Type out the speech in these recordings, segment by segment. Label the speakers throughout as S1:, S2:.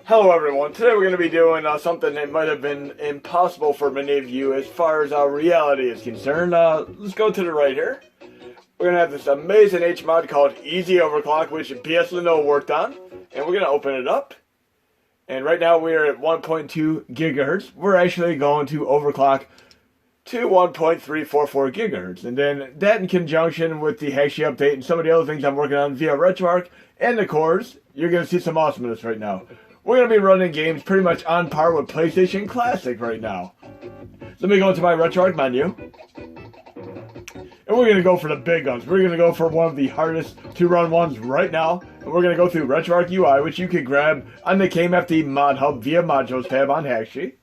S1: Hello everyone, today we're going to be doing something that might have been impossible for many of you as far as reality is concerned. Let's go to the right here. We're going to have this amazing HMod called Easy Overclock, which bslenul worked on. And we're going to open it up. And right now we are at 1.2 gigahertz. We're actually going to overclock to 1.344 gigahertz. And then that in conjunction with the Hashi update and some of the other things I'm working on via RetroArch and the cores, you're going to see some awesomeness right now. We're going to be running games pretty much on par with PlayStation Classic right now. Let me go into my RetroArch menu. And we're going to go for the big guns. We're going to go for one of the hardest to run ones right now. And we're going to go through RetroArch UI, which you can grab on the KMFD Mod Hub via Modules tab on Hashi.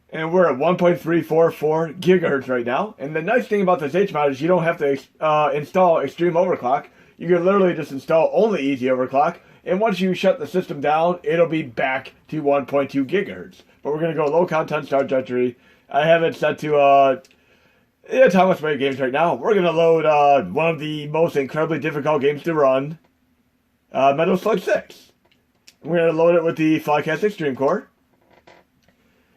S1: And we're at 1.344 gigahertz right now. And the nice thing about this HMod is you don't have to install Xtreme Overclock. You can literally just install only Easy Overclock. And once you shut the system down, it'll be back to 1.2 gigahertz. But we're going to go low content start trajectory. I have it set to Atomiswave Games right now. We're going to load one of the most incredibly difficult games to run, Slug 6. We're going to load it with the Flycast Xtreme core.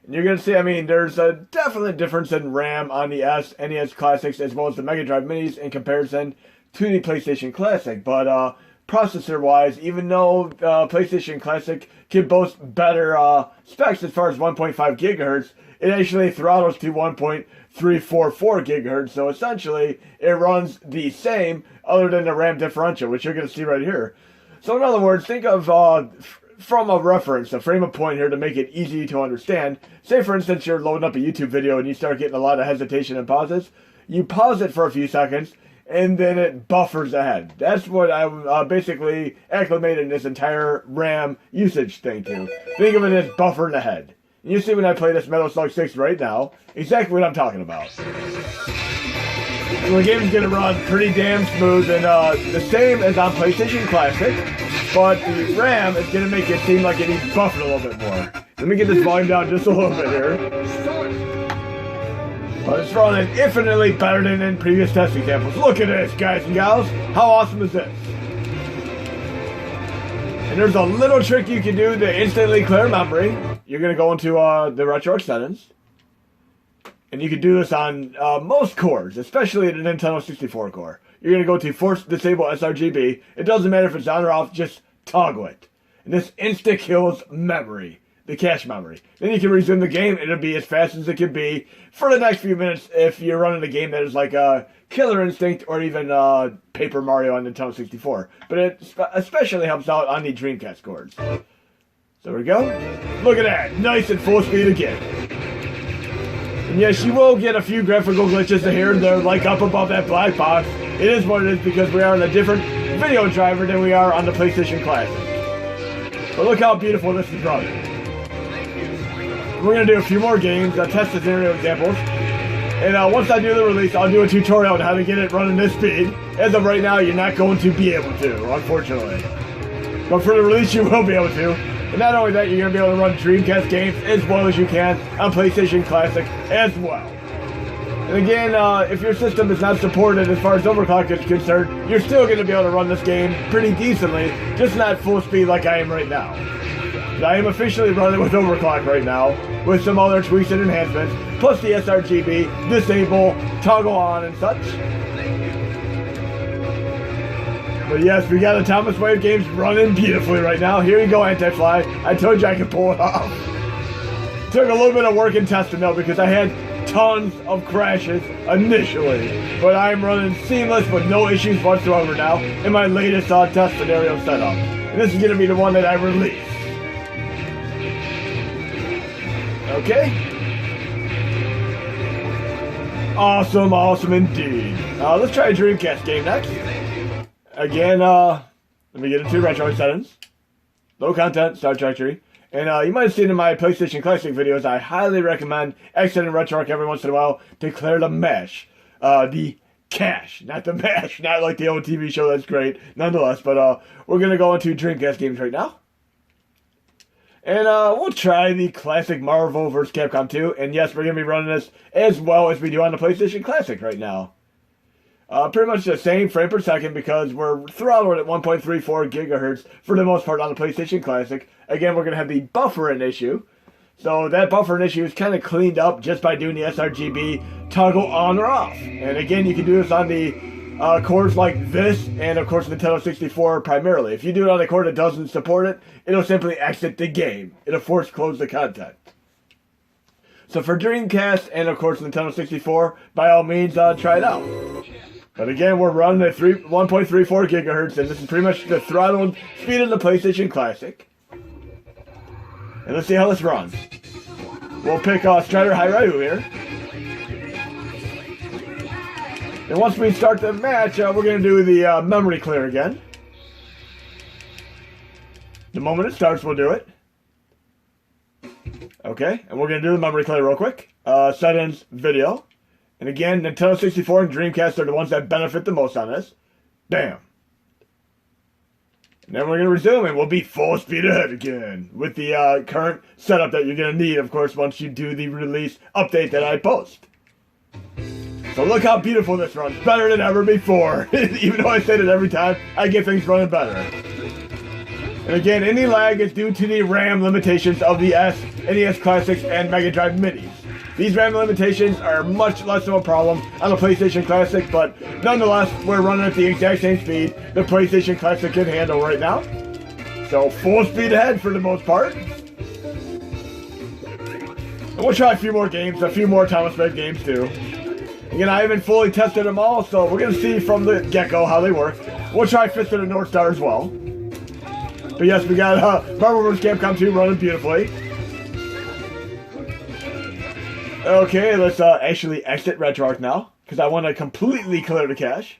S1: And you're going to see, there's a definite difference in RAM on the SNES Classics as well as the Mega Drive Minis in comparison to the PlayStation Classic. But processor-wise, even though PlayStation Classic can boast better specs as far as 1.5 gigahertz, it actually throttles to 1.344 gigahertz. So essentially, it runs the same other than the RAM differential, which you're going to see right here. So in other words, think of from a reference, a frame of point here to make it easy to understand. Say, for instance, you're loading up a YouTube video and you start getting a lot of hesitation and pauses. You pause it for a few seconds, and then it buffers ahead. That's what I'm basically acclimating this entire RAM usage thing to. Think of it as buffering ahead. And you see when I play this Slug 6 right now, exactly what I'm talking about. So the game's going to run pretty damn smooth and the same as on PlayStation Classic, but the RAM is going to make it seem like it needs buffered a little bit more. Let me get this volume down just a little bit here. But it's running infinitely better than in previous test examples. Look at this, guys and gals. How awesome is this? And there's a little trick you can do to instantly clear memory. You're going to go into the RetroArch settings. And you can do this on most cores, especially the Nintendo 64 core. You're going to go to Force Disable sRGB. It doesn't matter if it's on or off, just toggle it. And this insta kills memory. The cache memory. Then you can resume the game. It'll be as fast as it can be for the next few minutes if you're running a game that is like a Killer Instinct or even Paper Mario on Nintendo 64. But it especially helps out on the Dreamcast cores. So there we go. Look at that. Nice and full speed again. And yes, you will get a few graphical glitches here and there, like up above that black box. It is what it is because we are on a different video driver than we are on the PlayStation Classic. But look how beautiful this is running. We're going to do a few more games, test scenario examples. And once I do the release, I'll do a tutorial on how to get it running this speed. As of right now, you're not going to be able to, unfortunately. But for the release, you will be able to. And not only that, you're going to be able to run Dreamcast games as well as you can on PlayStation Classic as well. And again, if your system is not supported as far as overclock is concerned, you're still going to be able to run this game pretty decently, just not full speed like I am right now. I am officially running with overclock right now, with some other tweaks and enhancements, plus the sRGB, disable, toggle on, and such. But yes, we got Atomiswave Games running beautifully right now. Here you go, Anti-Fly. I told you I could pull it off. Took a little bit of work and testing though, because I had tons of crashes initially. But I'm running seamless with no issues whatsoever now in my latest test scenario setup. And this is going to be the one that I release. Okay. Awesome, awesome indeed. Let's try a Dreamcast game next. Again, let me get into RetroArch settings. Low content, start trajectory. And you might have seen in my PlayStation Classic videos, I highly recommend exiting RetroArch every once in a while to clear the mesh. The cache, not the mesh, not like the old TV show, that's great, nonetheless. But we're going to go into Dreamcast games right now. And we'll try the classic Marvel vs. Capcom 2. And yes, we're going to be running this as well as we do on the PlayStation Classic right now. Pretty much the same frame per second because we're throttled at 1.34 gigahertz for the most part on the PlayStation Classic. Again, we're going to have the buffering issue. So that buffering issue is kind of cleaned up just by doing the sRGB toggle on or off. And again, you can do this on the cords like this and of course Nintendo 64 primarily. If you do it on a cord that doesn't support it, it'll simply exit the game. It'll force close the content. So for Dreamcast and of course Nintendo 64, by all means try it out. But again, we're running at 1.34 gigahertz, and this is pretty much the throttled speed of the PlayStation Classic. And let's see how this runs. We'll pick Strider High Ryu here. And once we start the match, we're going to do the memory clear again. The moment it starts, we'll do it. Okay, and we're going to do the memory clear real quick. Settings, video. And again, Nintendo 64 and Dreamcast are the ones that benefit the most on this. Bam. And then we're going to resume, and we'll be full speed ahead again with the current setup that you're going to need, of course, once you do the release update that I post. So look how beautiful this runs. Better than ever before. Even though I say it every time, I get things running better. And again, any lag is due to the RAM limitations of the SNES Classics and Mega Drive Minis. These RAM limitations are much less of a problem on the PlayStation Classic, but nonetheless, we're running at the exact same speed the PlayStation Classic can handle right now. So full speed ahead for the most part. And we'll try a few more games, a few more Atomiswave games too. Again, I haven't fully tested them all, so we're going to see from the get-go how they work. We'll try Fist of the North Star as well. But yes, we got Marvel vs. Capcom 2 running beautifully. Okay, let's actually exit RetroArch now, because I want to completely clear the cache.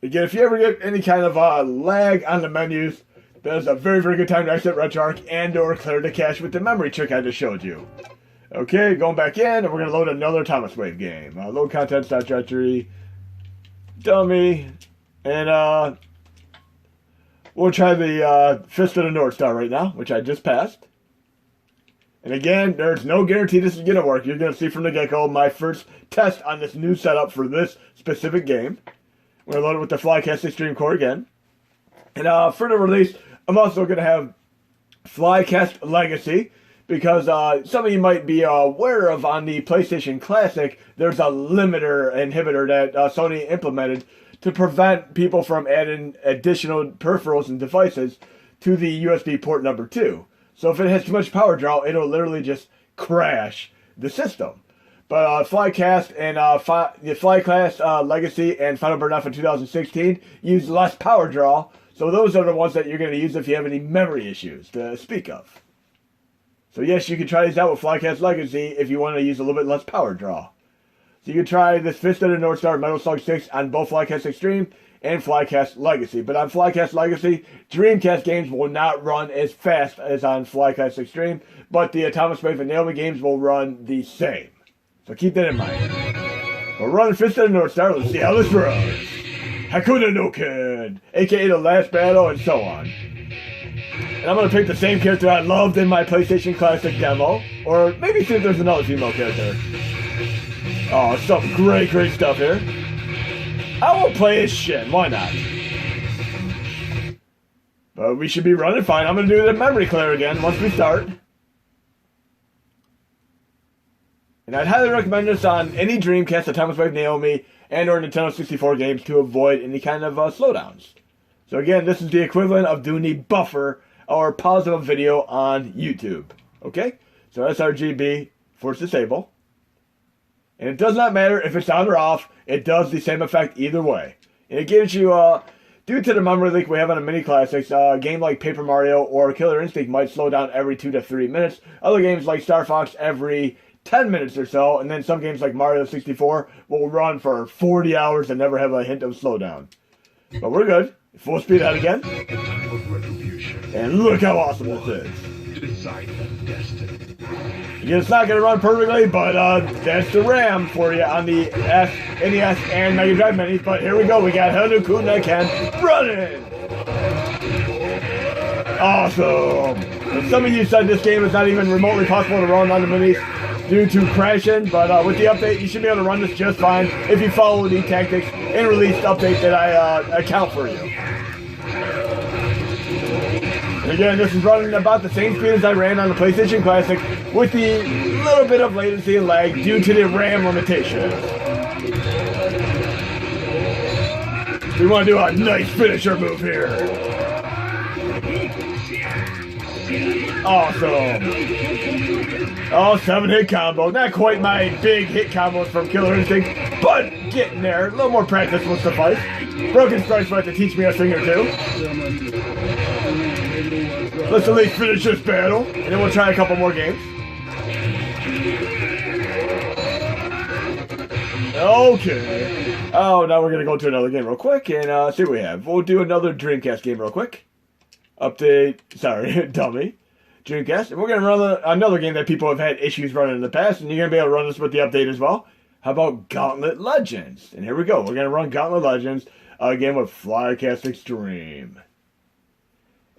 S1: Again, if you ever get any kind of lag on the menus, that's a very, very good time to exit RetroArch and or clear the cache with the memory trick I just showed you. Okay, going back in, and we're going to load another Atomiswave game. Load content, start directory, dummy, and we'll try the Fist of the North Star right now, which I just passed. And again, there's no guarantee this is going to work. You're going to see from the get-go my first test on this new setup for this specific game. We're going to load it with the Flycast Xtreme core again. And for the release, I'm also going to have Flycast Legacy, because some of you might be aware of on the PlayStation Classic, there's a limiter inhibitor that Sony implemented to prevent people from adding additional peripherals and devices to the USB port number 2. So if it has too much power draw, it'll literally just crash the system. But Flycast and the Flycast Legacy and Final Burn Off in 2016 use less power draw. So those are the ones that you're going to use if you have any memory issues to speak of. So yes, you can try these out with Flycast Legacy if you want to use a little bit less power draw. So you can try this Fist of the North Star Metal Slug 6 on both Flycast Xtreme and Flycast Legacy. But on Flycast Legacy, Dreamcast games will not run as fast as on Flycast Xtreme, but the Atomiswave and Naomi games will run the same. So keep that in mind. We're running Fist of the North Star. Let's see how this runs. Hakuna no Ken, aka the last battle, and so on. And I'm going to pick the same character I loved in my PlayStation Classic demo, or maybe see if there's another female character. Oh, some great, great stuff here. I will play as Shin, why not? But we should be running fine. I'm going to do the memory clear again once we start. And I'd highly recommend this on any Dreamcast, Atomiswave, Naomi, and or Nintendo 64 games to avoid any kind of slowdowns. So again, this is the equivalent of doing the buffer or pause of a video on YouTube. Okay? So sRGB, force disable. And it does not matter if it's on or off, it does the same effect either way. And it gives you, due to the memory leak we have on the Mini Classics, a game like Paper Mario or Killer Instinct might slow down every 2 to 3 minutes. Other games like Star Fox every 10 minutes or so, and then some games like Mario 64 will run for 40 hours and never have a hint of slowdown. But we're good. Full speed out again. And look how awesome this is. Again, it's not going to run perfectly, but that's the RAM for you on the SNES and Mega Drive Minis. But here we go. We got Hakuna Ken running. Awesome. And some of you said this game is not even remotely possible to run on the Minis. due to crashing, but with the update, you should be able to run this just fine if you follow the tactics and released update that I account for you. And again, this is running about the same speed as I ran on the PlayStation Classic, with the little bit of latency and lag due to the RAM limitations. We want to do a nice finisher move here. Awesome. Oh, 7-hit combo. Not quite my big hit combos from Killer Instinct, but getting there. A little more practice will suffice. Broken Strikes might have to teach me a thing or two. Let's at least finish this battle, and then we'll try a couple more games. Okay. Oh, now we're going to go to another game real quick and see what we have. We'll do another Dreamcast game real quick. Update. Sorry, dummy. Dreamcast. And we're going to run another game that people have had issues running in the past, and you're going to be able to run this with the update as well. How about Gauntlet Legends? And here we go. We're going to run Gauntlet Legends again with Flycast Xtreme.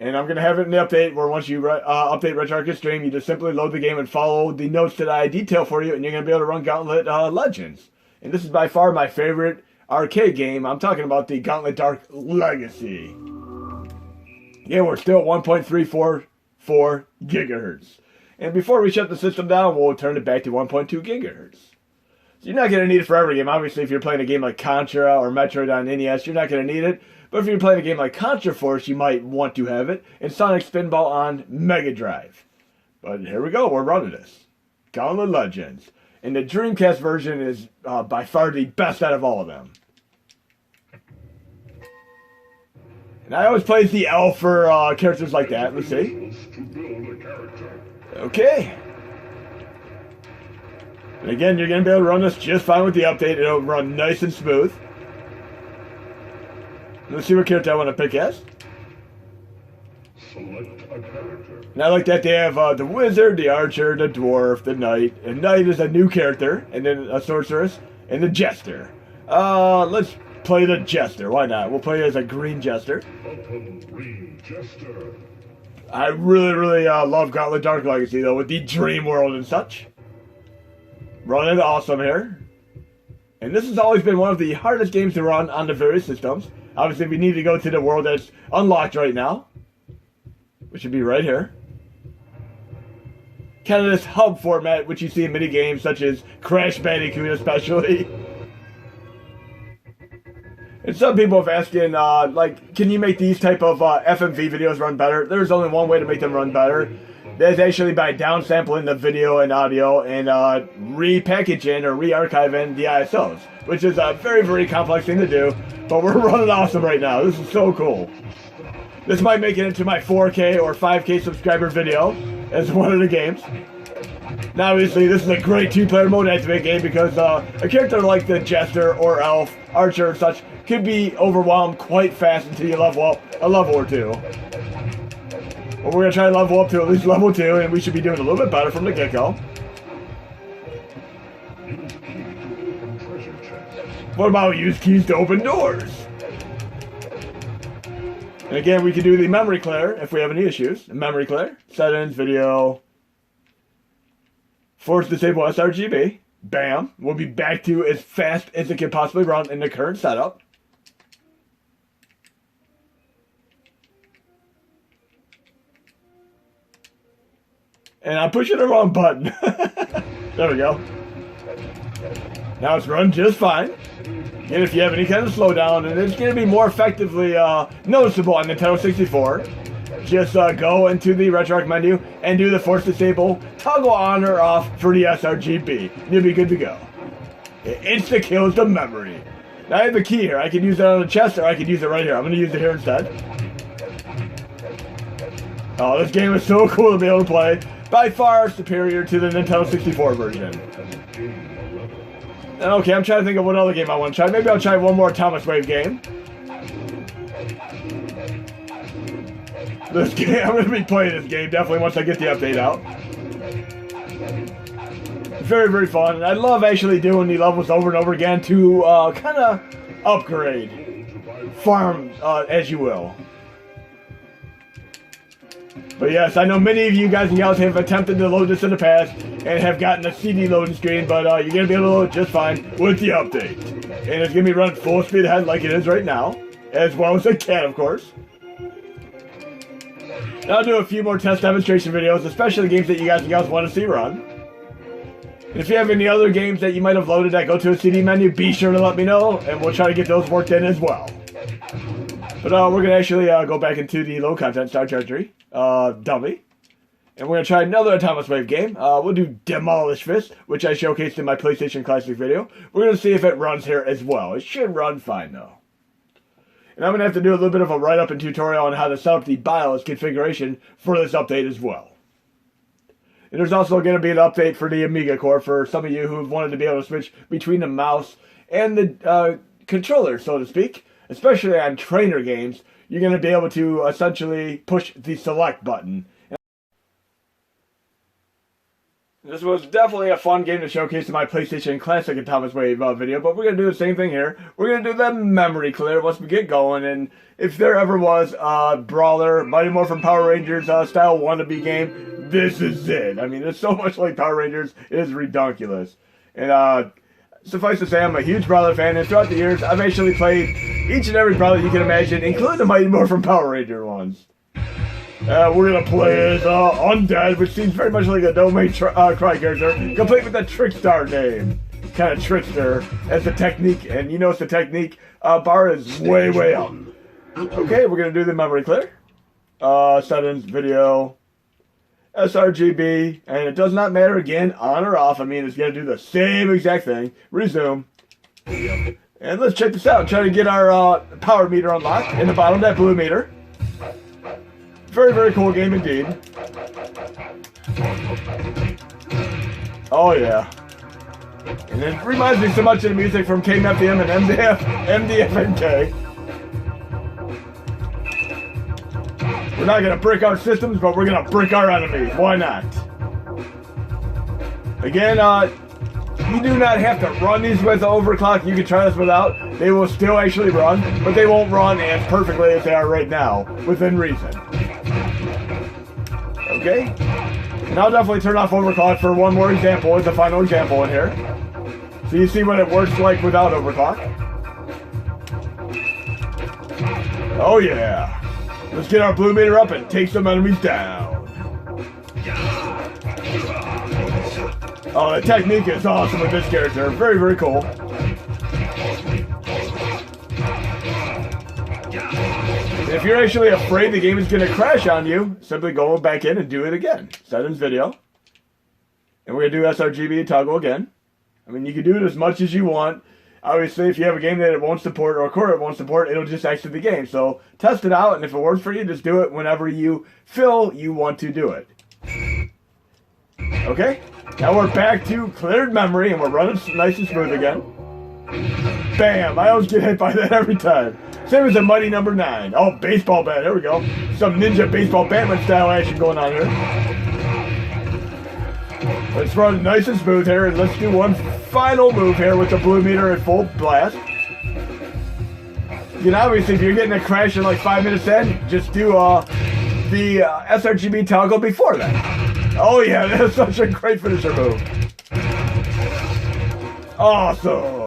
S1: And I'm going to have it in the update where once you update RetroArch Xtreme, you just simply load the game and follow the notes that I detail for you, and you're going to be able to run Gauntlet Legends. And this is by far my favorite arcade game. I'm talking about the Gauntlet Dark Legacy. Yeah, we're still at 1.344 gigahertz. And before we shut the system down, we'll turn it back to 1.2 gigahertz. So you're not going to need it for every game. Obviously, if you're playing a game like Contra or Metroid on NES, you're not going to need it. But if you're playing a game like Contra Force, you might want to have it. And Sonic Spinball on Mega Drive. But here we go. We're running this. Gauntlet Legends. And the Dreamcast version is by far the best out of all of them. And I always play the L for characters like that. Let's see. Okay. And again, you're going to be able to run this just fine with the update. It'll run nice and smooth. Let's see what character I want to pick as. Select a character. And I like that they have the wizard, the archer, the dwarf, the knight. And knight is a new character, and then a sorceress, and the jester. Let's play the jester. Why not? We'll play as a green jester. Green jester. I really love Gauntlet Dark Legacy though, with the dream world and such. Running awesome here. And this has always been one of the hardest games to run on the various systems. Obviously, we need to go to the world that's unlocked right now, which should be right here. Kind of this hub format, which you see in mini games such as Crash Bandicoot especially. And some people have asked in, like, can you make these type of FMV videos run better? There's only one way to make them run better. That's actually by downsampling the video and audio and repackaging or re-archiving the ISOs, which is a very complex thing to do, but we're running awesome right now. This is so cool. This might make it into my 4K or 5K subscriber video as one of the games. Now obviously this is a great two-player mode activate game because a character like the Jester or Elf, Archer and such could be overwhelmed quite fast until you level up a level or two. Well, we're going to try to level up to at least level 2, and we should be doing a little bit better from the get-go. What about use keys to open doors? And again, we can do the memory clear if we have any issues. Memory clear, settings, video, force disable sRGB. Bam. We'll be back to as fast as it can possibly run in the current setup. And I'm pushing the wrong button. There we go. Now it's running just fine. And if you have any kind of slowdown, and it's going to be more effectively noticeable on Nintendo 64, just go into the RetroArch menu and do the force disable, toggle on or off for the sRGB. You'll be good to go. It insta kills the memory. Now I have the key here. I can use it on the chest or I can use it right here. I'm going to use it here instead. Oh, this game is so cool to be able to play. By far superior to the Nintendo 64 version. And okay, I'm trying to think of what other game I want to try. Maybe I'll try one more Atomiswave game. This game, I'm going to be playing this game definitely once I get the update out. Very fun. And I love actually doing the levels over and over again to kind of upgrade. Farm as you will. But yes, I know many of you guys and gals have attempted to load this in the past and have gotten a CD loading screen, but you're going to be able to load just fine with the update. And it's going to be running full speed ahead like it is right now, as well as it can, of course. And I'll do a few more test demonstration videos, especially games that you guys and gals want to see run. And if you have any other games that you might have loaded that go to a CD menu, be sure to let me know, and we'll try to get those worked in as well. But we're going to actually go back into the low content Star Treasury dummy. And we're going to try another Atomiswave game. We'll do Demolish Fist, which I showcased in my PlayStation Classic video. We're going to see if it runs here as well. It should run fine though. And I'm going to have to do a little bit of a write-up and tutorial on how to set up the BIOS configuration for this update as well. And there's also going to be an update for the Amiga core for some of you who've wanted to be able to switch between the mouse and the controller, so to speak. Especially on trainer games, you're going to be able to essentially push the select button. This was definitely a fun game to showcase in my PlayStation Classic Atomiswave video, but we're going to do the same thing here. We're going to do the memory clear once we get going, and if there ever was a brawler, Mighty Morphin Power Rangers style wannabe game, this is it. I mean, it's so much like Power Rangers, it is redonkulous. And suffice to say, I'm a huge Brawler fan, and throughout the years, I've actually played each and every Brawler you can imagine, including the Mighty Morphin Power Ranger ones. We're going to play as Undead, which seems very much like a Domain Cry character, complete with the Trickstar name. Kind of trickster as the technique, and you notice the technique bar is way, way up. Okay, we're going to do the memory clear. Settings, video, sRGB, and it does not matter again, on or off. I mean, it's going to do the same exact thing. Resume. And let's check this out. Try to get our power meter unlocked in the bottom of that blue meter. Very, very cool game indeed. Oh yeah. And it reminds me so much of the music from KMFDM and MDFNK. We're not going to break our systems, but we're going to break our enemies. Why not? Again, you do not have to run these with the overclock. You can try this without. They will still actually run, but they won't run as perfectly as they are right now, within reason. Okay? And I'll definitely turn off overclock for one more example, as the final example in here. So you see what it works like without overclock. Oh yeah. Let's get our blue meter up and take some enemies down. Oh, the technique is awesome with this character. Very, very cool. If you're actually afraid the game is going to crash on you, simply go back in and do it again. Settings, video. And we're going to do sRGB toggle again. I mean, you can do it as much as you want. Obviously, if you have a game that it won't support or a core it won't support, it'll just exit the game. So test it out, and if it works for you, just do it whenever you feel you want to do it. Okay? Now we're back to cleared memory, and we're running nice and smooth again. Bam! I always get hit by that every time. Same as the Mighty number 9. Oh, baseball bat. There we go. Some ninja baseball Batman style action going on here. Let's run nice and smooth here, and let's do one final move here with the blue meter at full blast. You know, obviously, if you're getting a crash in like 5 minutes in, just do the sRGB toggle before that. Oh yeah, that's such a great finisher move. Awesome.